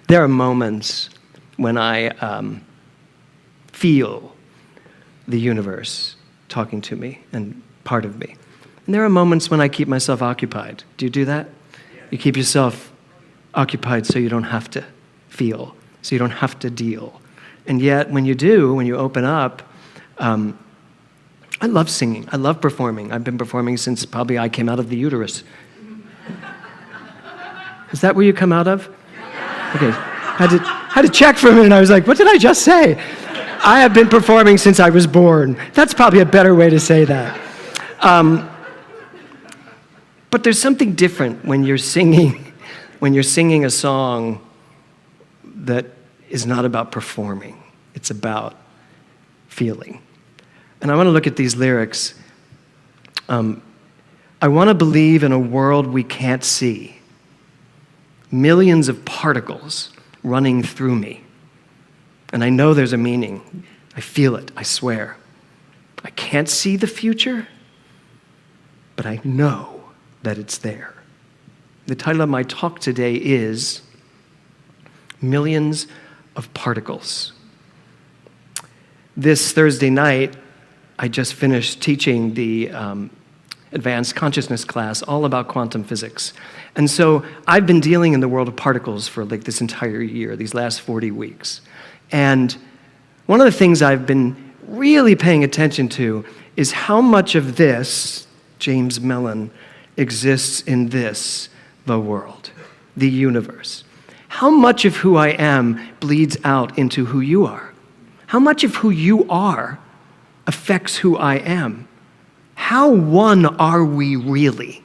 There are moments when I feel the universe talking to me and part of me. And there are moments when I keep myself occupied. Do you do that? You keep yourself occupied so you don't have to feel, so you don't have to deal. And yet, when you do, when you open up, I love singing. I love performing. I've been performing since probably I came out of the uterus. Is that where you come out of? Okay. Had to check for a minute. I was like, what did I just say? I have been performing since I was born. That's probably a better way to say that. But there's something different when you're singing a song that is not about performing. It's about feeling. And I want to look at these lyrics. I want to believe in a world we can't see. Millions of particles running through me. And I know there's a meaning. I feel it, I swear. I can't see the future, but I know that it's there. The title of my talk today is Millions of Particles. This Thursday night, I just finished teaching the advanced consciousness class all about quantum physics. And so I've been dealing in the world of particles for like this entire year, these last 40 weeks. And one of the things I've been really paying attention to is how much of this, James Mellon, exists in this, the world, the universe. How much of who I am bleeds out into who you are? How much of who you are affects who I am? How one are we really?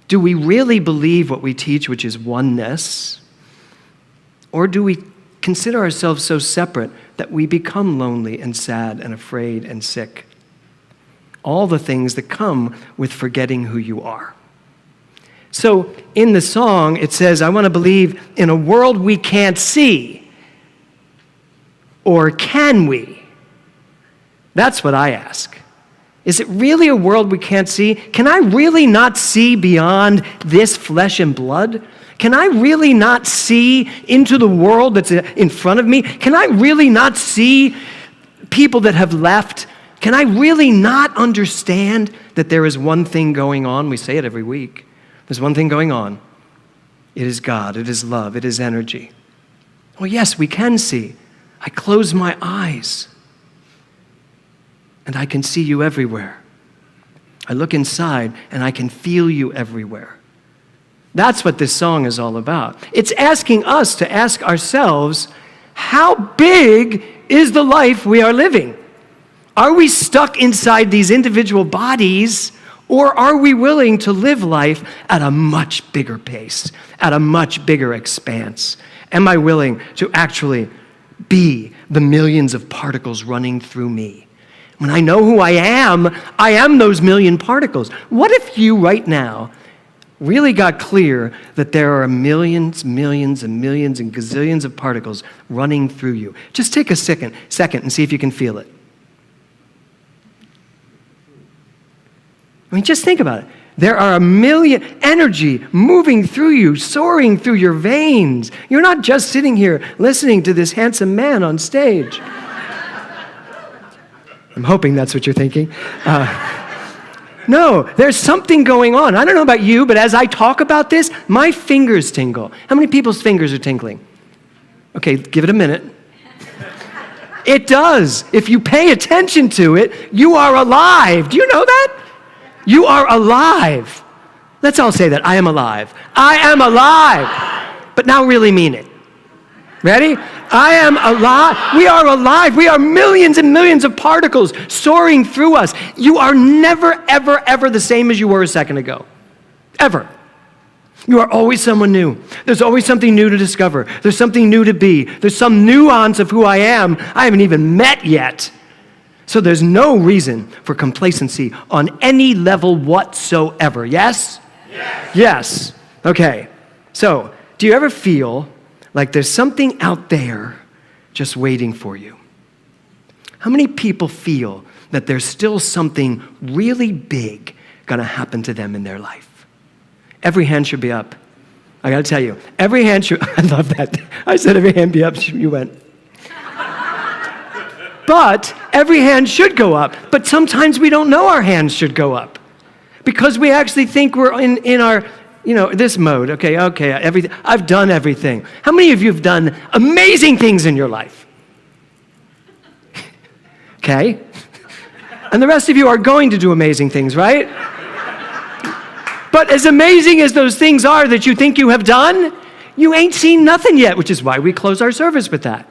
Do we really believe what we teach, which is oneness? Or do we consider ourselves so separate that we become lonely and sad and afraid and sick? All the things that come with forgetting who you are. So in the song, it says, I want to believe in a world we can't see. Or can we? That's what I ask. Is it really a world we can't see? Can I really not see beyond this flesh and blood? Can I really not see into the world that's in front of me? Can I really not see people that have left? Can I really not understand that there is one thing going on? We say it every week. There's one thing going on. It is God. It is love. It is energy. Well, yes, we can see. I close my eyes and I can see you everywhere. I look inside and I can feel you everywhere. That's what this song is all about. It's asking us to ask ourselves, how big is the life we are living? Are we stuck inside these individual bodies, or are we willing to live life at a much bigger pace, at a much bigger expanse? Am I willing to actually be the millions of particles running through me? When I know who I am those million particles. What if you right now really got clear that there are millions, millions, and millions and gazillions of particles running through you? Just take a second and see if you can feel it. I mean, just think about it. There are a million energy moving through you, soaring through your veins. You're not just sitting here listening to this handsome man on stage. I'm hoping that's what you're thinking. No, there's something going on. I don't know about you, but as I talk about this, my fingers tingle. How many people's fingers are tingling? Okay, give it a minute. It does. If you pay attention to it, you are alive. Do you know that? You are alive. Let's all say that. I am alive. I am alive. But now really mean it. Ready? I am alive. We are alive. We are millions and millions of particles soaring through us. You are never, ever, ever the same as you were a second ago. Ever. You are always someone new. There's always something new to discover. There's something new to be. There's some nuance of who I am I haven't even met yet. So there's no reason for complacency on any level whatsoever. Yes? Yes. Yes. Okay. So, do you ever feel like there's something out there just waiting for you? How many people feel that there's still something really big going to happen to them in their life? Every hand should be up. I got to tell you, every hand should, I love that. I said every hand be up, you went. But every hand should go up. But sometimes we don't know our hands should go up because we actually think we're in our, this mode. Okay, everything. I've done everything. How many of you have done amazing things in your life? Okay. And the rest of you are going to do amazing things, right? But as amazing as those things are that you think you have done, you ain't seen nothing yet, which is why we close our service with that.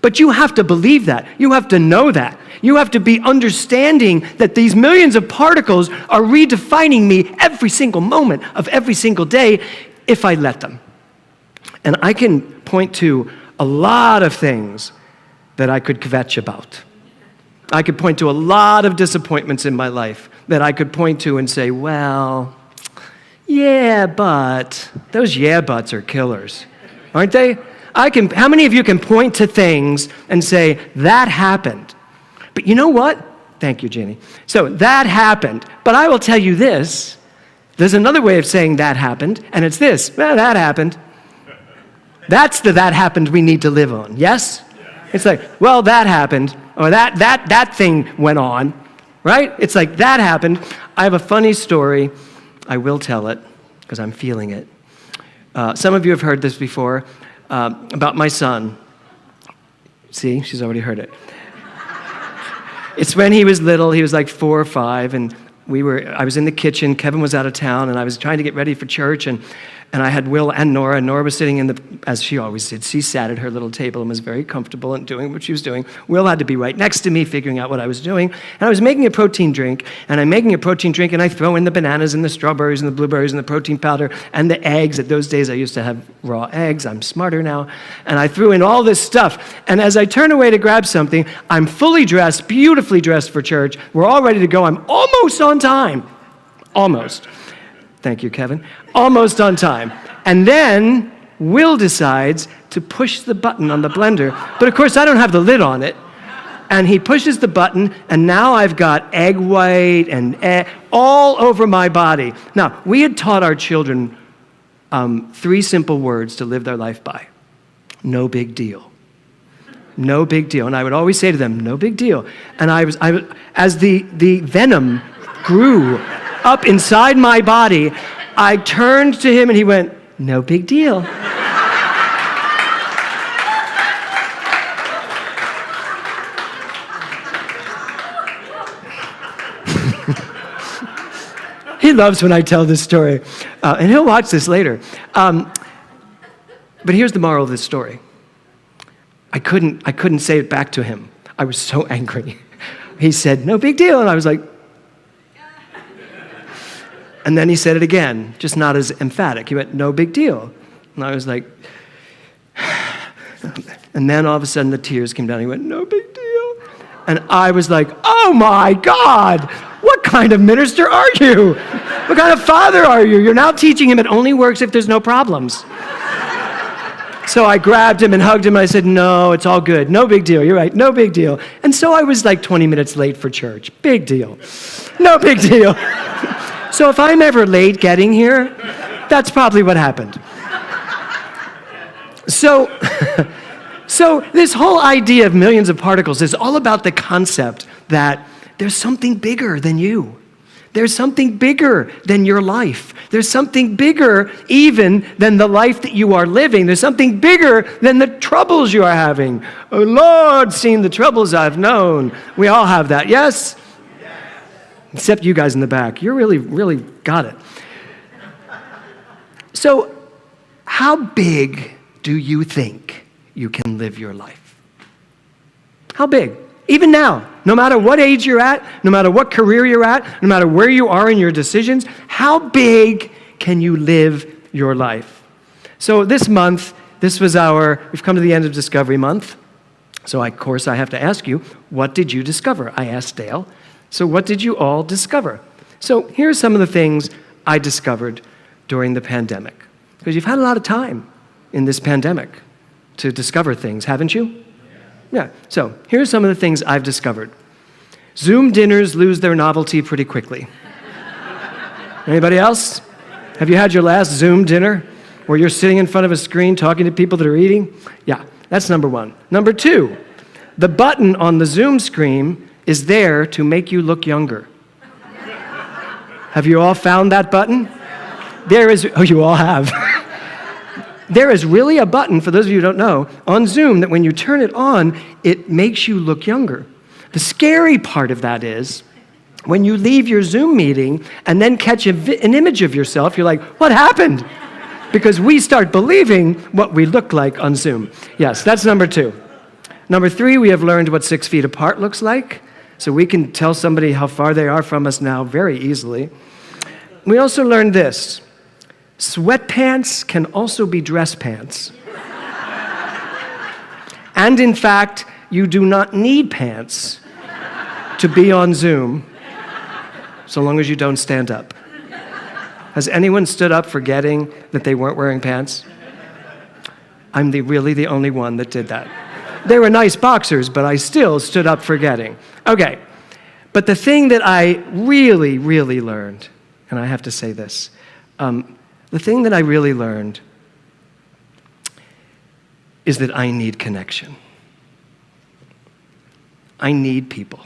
But you have to believe that. You have to know that. You have to be understanding that these millions of particles are redefining me every single moment of every single day if I let them. And I can point to a lot of things that I could kvetch about. I could point to a lot of disappointments in my life that I could point to and say, well, yeah, but those yeah buts are killers, aren't they? How many of you can point to things and say, that happened? But you know what? Thank you, Jeannie. So that happened. But I will tell you this. There's another way of saying that happened, and it's this. Well, that happened. That's the that happened we need to live on, yes? It's like, well, that happened, or that thing went on, right? It's like, that happened. I have a funny story. I will tell it, because I'm feeling it. Some of you have heard this before. About my son. See, she's already heard it. It's when he was little, he was like 4 or 5, and I was in the kitchen, Kevin was out of town, and I was trying to get ready for church, and I had Will and Nora. Nora was sitting as she always did, she sat at her little table and was very comfortable and doing what she was doing. Will had to be right next to me, figuring out what I was doing, and I was making a protein drink, and I throw in the bananas and the strawberries and the blueberries and the protein powder and the eggs. At those days, I used to have raw eggs. I'm smarter now, and I threw in all this stuff, and as I turn away to grab something, I'm fully dressed, beautifully dressed for church. We're all ready to go. I'm almost on time. Almost. Thank you, Kevin. Almost on time. And then Will decides to push the button on the blender. But of course, I don't have the lid on it. And he pushes the button, and now I've got egg white and all over my body. Now, we had taught our children 3 simple words to live their life by. No big deal. No big deal. And I would always say to them, no big deal. And as the venom grew up inside my body, I turned to him and he went, no big deal. He loves when I tell this story, and he'll watch this later. But here's the moral of this story. I couldn't say it back to him. I was so angry. He said, no big deal, and I was like, and then he said it again, just not as emphatic. He went, no big deal. And I was like, and then all of a sudden the tears came down. He went, no big deal. And I was like, oh my God, what kind of minister are you? What kind of father are you? You're now teaching him it only works if there's no problems. So I grabbed him and hugged him and I said, no, it's all good. No big deal. You're right. No big deal. And so I was like 20 minutes late for church. Big deal. No big deal. So if I'm ever late getting here, that's probably what happened. So this whole idea of millions of particles is all about the concept that there's something bigger than you. There's something bigger than your life. There's something bigger even than the life that you are living. There's something bigger than the troubles you are having. Oh, Lord, seen the troubles I've known. We all have that, yes? Except you guys in the back. You really got it. So, how big do you think you can live your life? How big? Even now, no matter what age you're at, no matter what career you're at, no matter where you are in your decisions, how big can you live your life? So this month, we've come to the end of Discovery Month. So of course I have to ask you, what did you discover? I asked Dale. So what did you all discover? So here are some of the things I discovered during the pandemic. Because you've had a lot of time in this pandemic to discover things, haven't you? Yeah. So here are some of the things I've discovered. Zoom dinners lose their novelty pretty quickly. Anybody else? Have you had your last Zoom dinner? Or you're sitting in front of a screen talking to people that are eating? Yeah, that's number one. Number two, the button on the Zoom screen is there to make you look younger. Have you all found that button? You all have. There is really a button, for those of you who don't know, on Zoom that when you turn it on, it makes you look younger. The scary part of that is, when you leave your Zoom meeting and then catch an image of yourself, you're like, what happened? Because we start believing what we look like on Zoom. Yes, that's number two. Number three, we have learned what 6 feet apart looks like. So we can tell somebody how far they are from us now very easily. We also learned this. Sweatpants can also be dress pants. And in fact, you do not need pants to be on Zoom, so long as you don't stand up. Has anyone stood up forgetting that they weren't wearing pants? I'm really the only one that did that. They were nice boxers, but I still stood up forgetting. Okay, but the thing that I really, really learned, and I have to say this, the thing that I really learned is that I need connection. I need people.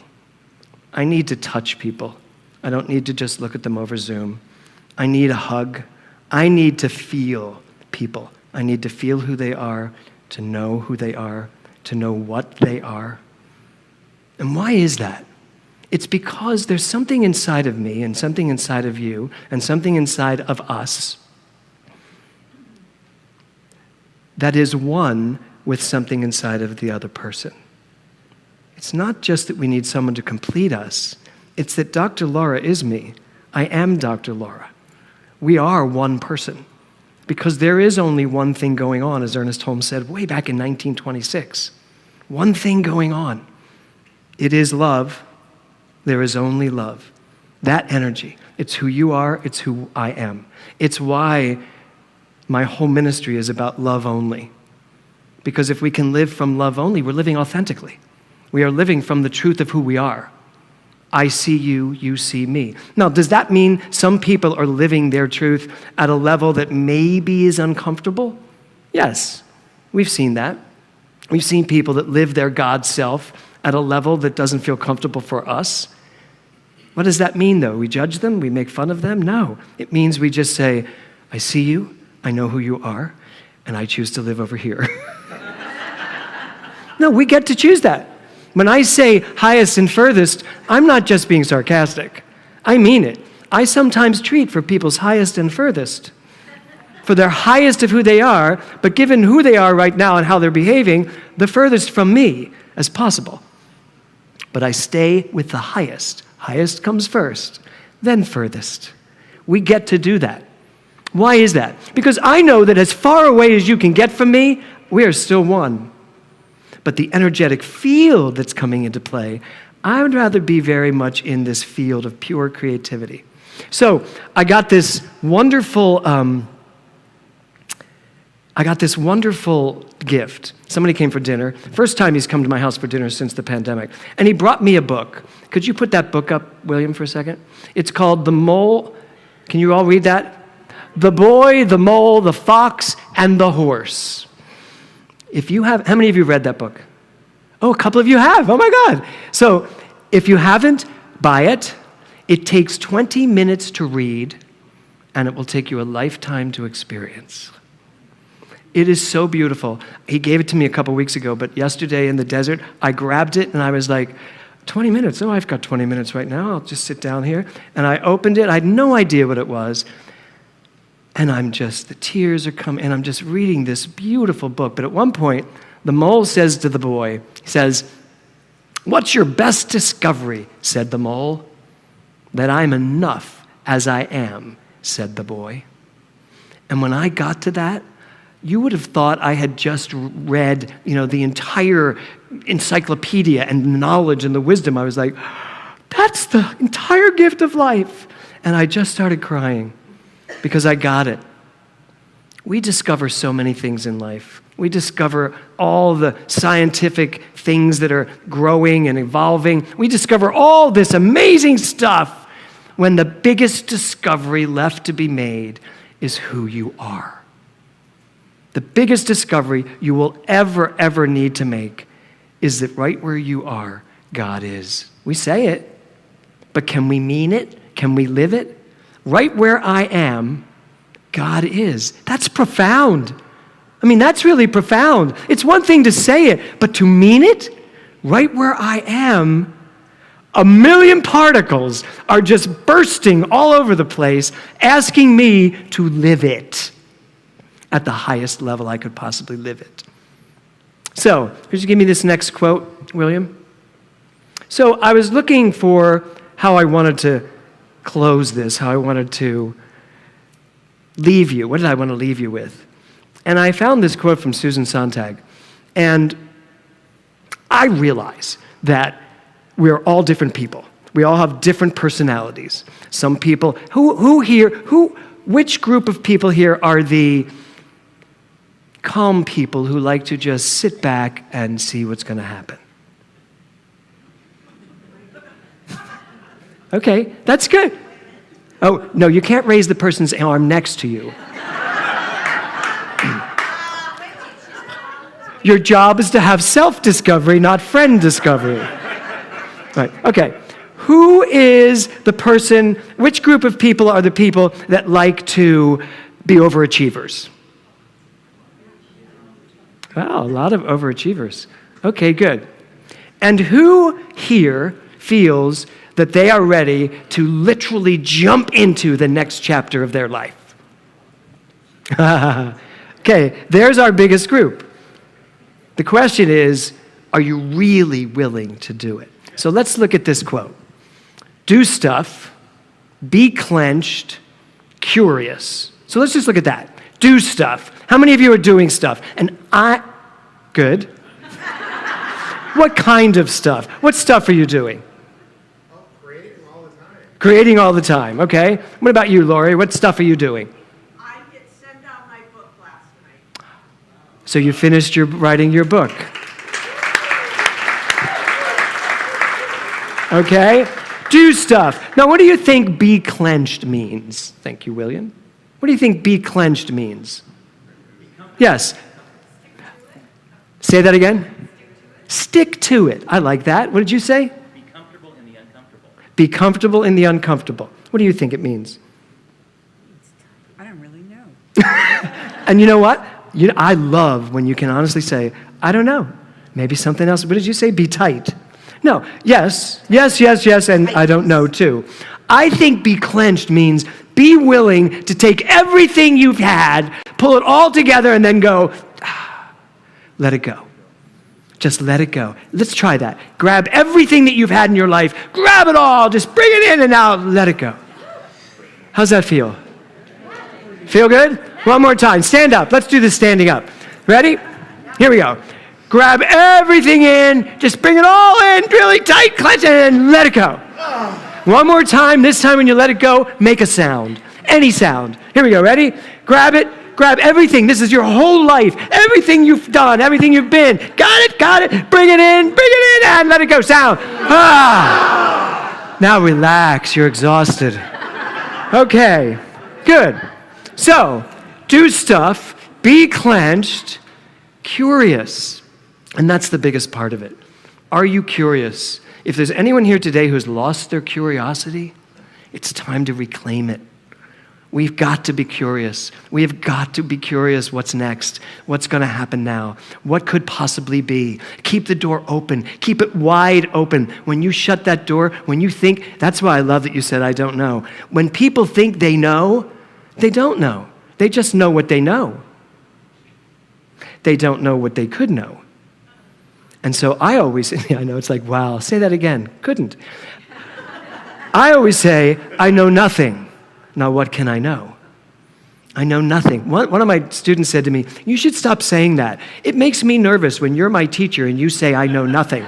I need to touch people. I don't need to just look at them over Zoom. I need a hug. I need to feel people. I need to feel who they are, to know who they are, to know what they are. And why is that? It's because there's something inside of me and something inside of you and something inside of us that is one with something inside of the other person. It's not just that we need someone to complete us. It's that Dr. Laura is me. I am Dr. Laura. We are one person because there is only one thing going on, as Ernest Holmes said way back in 1926. One thing going on. It is love. There is only love. That energy. It's who you are. It's who I am. It's why my whole ministry is about love only. Because if we can live from love only, we're living authentically. We are living from the truth of who we are. I see you, you see me. Now, does that mean some people are living their truth at a level that maybe is uncomfortable? Yes, we've seen that. We've seen people that live their God self at a level that doesn't feel comfortable for us. What does that mean, though? We judge them? We make fun of them? No. It means we just say, I see you, I know who you are, and I choose to live over here. No, we get to choose that. When I say highest and furthest, I'm not just being sarcastic. I mean it. I sometimes treat for people's highest and furthest, for their highest of who they are, but given who they are right now and how they're behaving, the furthest from me as possible. But I stay with the highest. Highest comes first, then furthest. We get to do that. Why is that? Because I know that as far away as you can get from me, we are still one. But the energetic field that's coming into play, I would rather be very much in this field of pure creativity. So I got this wonderful gift. Somebody came for dinner. First time he's come to my house for dinner since the pandemic. And he brought me a book. Could you put that book up, William, for a second? It's called The Mole. Can you all read that? The Boy, the Mole, the Fox, and the Horse. How many of you read that book? Oh, a couple of you have. Oh my God. So if you haven't, buy it. It takes 20 minutes to read, and it will take you a lifetime to experience. It is so beautiful. He gave it to me a couple weeks ago, but yesterday in the desert, I grabbed it and I was like, 20 minutes. Oh, I've got 20 minutes right now. I'll just sit down here. And I opened it. I had no idea what it was. And the tears are coming, and I'm just reading this beautiful book. But at one point, the mole says to the boy, he says, "What's your best discovery?" said the mole. "That I'm enough as I am," said the boy. And when I got to that, you would have thought I had just read, the entire encyclopedia and the knowledge and the wisdom. I was like, that's the entire gift of life. And I just started crying. Because I got it. We discover so many things in life. We discover all the scientific things that are growing and evolving. We discover all this amazing stuff when the biggest discovery left to be made is who you are. The biggest discovery you will ever need to make is that right where you are, God is. We say it, but can we mean it? Can we live it? Right where I am, God is. That's profound. I mean, that's really profound. It's one thing to say it, but to mean it, right where I am, a million particles are just bursting all over the place, asking me to live it at the highest level I could possibly live it. So, could you give me this next quote, William? So, I was looking for how I wanted to close this, how I wanted to leave you. What did I want to leave you with? And I found this quote from Susan Sontag. And I realize that we're all different people. We all have different personalities. Some people, which group of people here are the calm people who like to just sit back and see what's going to happen? Okay, that's good. Oh, no, you can't raise the person's arm next to you. Your job is to have self-discovery, not friend discovery. Right, okay. Who is the person, which group of people are the people that like to be overachievers? Wow, a lot of overachievers. Okay, good. And who here feels that they are ready to literally jump into the next chapter of their life? Okay, there's our biggest group. The question is, are you really willing to do it? So let's look at this quote. Do stuff, be clenched, curious. So let's just look at that. Do stuff. How many of you are doing stuff? And good. What kind of stuff? What stuff are you doing? Creating all the time. Creating all the time, okay. What about you, Lori? What stuff are you doing? I get sent out my book last night. So you finished writing your book. Okay? Do stuff. Now, what do you think be clenched means? Thank you, William. What do you think be clenched means? Yes. Say that again. Stick to it. I like that. What did you say? Be comfortable in the uncomfortable. Be comfortable in the uncomfortable. What do you think it means? I don't really know. And you know what? I love when you can honestly say, I don't know. Maybe something else. What did you say? Be tight. No. Yes, and I don't know too. I think be clenched means be willing to take everything you've had, pull it all together, and then go, let it go. Just let it go. Let's try that. Grab everything that you've had in your life, grab it all, just bring it in, and now let it go. How's that feel? Feel good? One more time. Stand up. Let's do this standing up. Ready? Here we go. Grab everything in, just bring it all in, really tight, clench it, and let it go. One more time. This time when you let it go, make a sound. Any sound. Here we go. Ready? Grab it. Grab everything. This is your whole life. Everything you've done, everything you've been. Got it. Bring it in, and let it go. Sound. Now relax. You're exhausted. Okay. Good. So, do stuff, be clenched, curious. And that's the biggest part of it. Are you curious? If there's anyone here today who's lost their curiosity, it's time to reclaim it. We've got to be curious. We have got to be curious what's next, what's going to happen now, what could possibly be. Keep the door open. Keep it wide open. When you shut that door, when you think, that's why I love that you said, I don't know. When people think they know, they don't know. They just know what they know. They don't know what they could know. And so I always, I know it's like, wow, say that again. Couldn't. I always say, I know nothing. Now what can I know? I know nothing. One of my students said to me, you should stop saying that. It makes me nervous when you're my teacher and you say, I know nothing.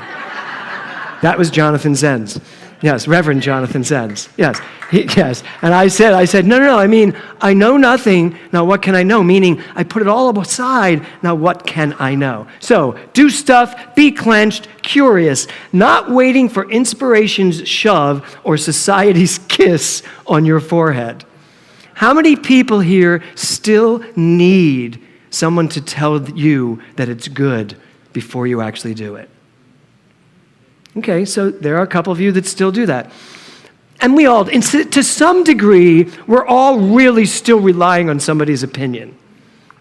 That was Jonathan Zenz. Yes, Reverend Jonathan Zenz. Yes, yes. And I said, no, I mean, I know nothing. Now what can I know? Meaning, I put it all aside. Now what can I know? So, do stuff, be clenched, curious, not waiting for inspiration's shove or society's kiss on your forehead. How many people here still need someone to tell you that it's good before you actually do it. Okay, so there are a couple of you that still do that. And we all, to some degree, we're all really still relying on somebody's opinion.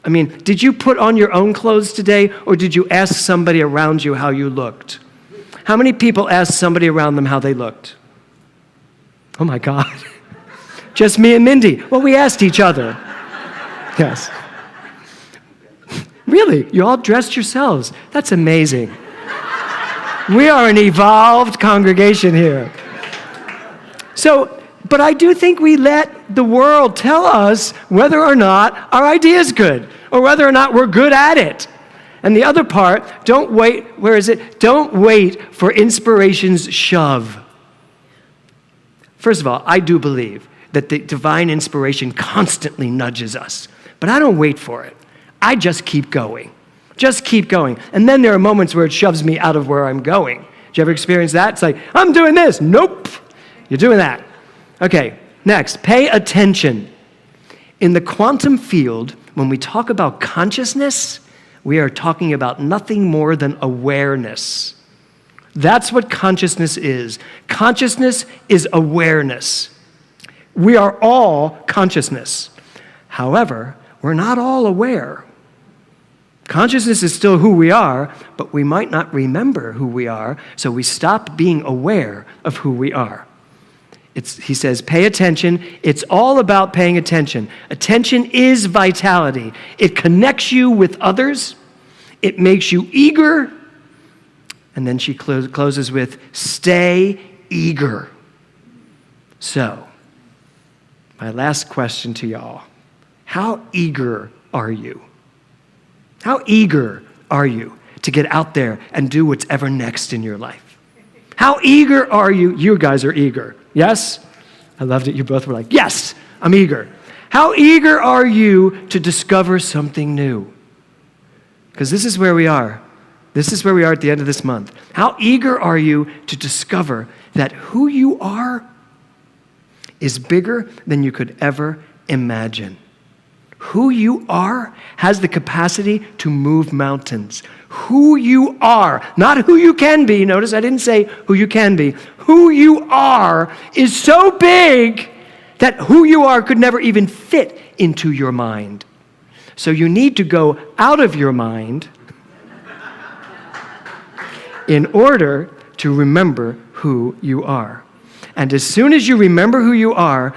I mean, did you put on your own clothes today, or did you ask somebody around you how you looked? How many people asked somebody around them how they looked? Oh my God. Just me and Mindy. Well, we asked each other. Yes. Really, you all dressed yourselves. That's amazing. We are an evolved congregation here. So, but I do think we let the world tell us whether or not our idea is good, or whether or not we're good at it. And the other part, don't wait, where is it? Don't wait for inspiration's shove. First of all, I do believe that the divine inspiration constantly nudges us, but I don't wait for it. I just keep going. Just keep going. And then there are moments where it shoves me out of where I'm going. Did you ever experience that? It's like, I'm doing this. Nope. You're doing that. Okay, next, pay attention. In the quantum field, when we talk about consciousness, we are talking about nothing more than awareness. That's what consciousness is. Consciousness is awareness. We are all consciousness. However, we're not all aware. Consciousness is still who we are, but we might not remember who we are, so we stop being aware of who we are. He says, pay attention. It's all about paying attention. Attention is vitality. It connects you with others. It makes you eager. And then she closes with, stay eager. So, my last question to y'all. How eager are you? How eager are you to get out there and do what's ever next in your life? How eager are you? You guys are eager. Yes? I loved it. You both were like, yes, I'm eager. How eager are you to discover something new? Because this is where we are. This is where we are at the end of this month. How eager are you to discover that who you are is bigger than you could ever imagine? Who you are has the capacity to move mountains. Who you are, not who you can be. Notice I didn't say who you can be. Who you are is so big that who you are could never even fit into your mind. So you need to go out of your mind in order to remember who you are. And as soon as you remember who you are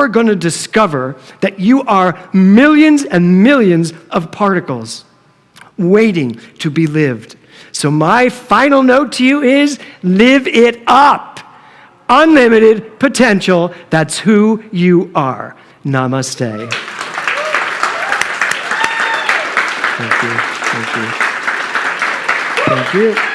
going to discover that you are millions and millions of particles waiting to be lived. So my final note to you is, live it up. Unlimited potential, that's who you are. Namaste. Thank you. Thank you. Thank you.